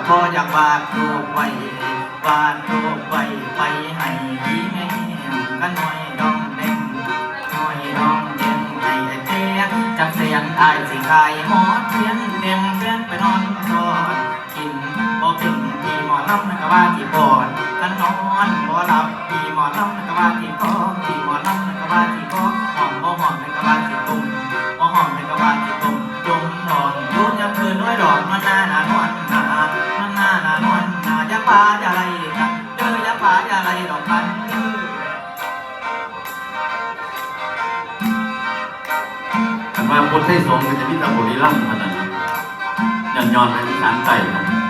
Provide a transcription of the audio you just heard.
พออยากวาดรูปไว้วาดรูปไว้ไปให้ดีแม่กันหน่อยดองเด้งหน่อยดองเด้งให้ไอ้เตี้ยจากเสียงอายสิกายหอดเทียนเตียงเทียนไปนอนทอดกินบ่เป็นพี่หมอลำก็ว่าที่ปอดกันนอนบ่หลับพี่หมอลำก็ว่าที่คอพี่หมอลำก็ว่าที่คอหอมบ่หอมก็ว่าที่ตุ่มบ่หอมก็ว่าที่ตุ่มตุ่มนอนยุ่งยังคืนน้อยดอกมันหน้าหนวลหน้ามันหน้านวลหน้าอย่าป่าอย่าไรกันเด้ออย่าป่าอย่าไรดอกกันคำว่าพุทธให้สงฆ์จะมีตะบุรีล่ำขนาดนั้นย้อนไปที่สารไก่นะ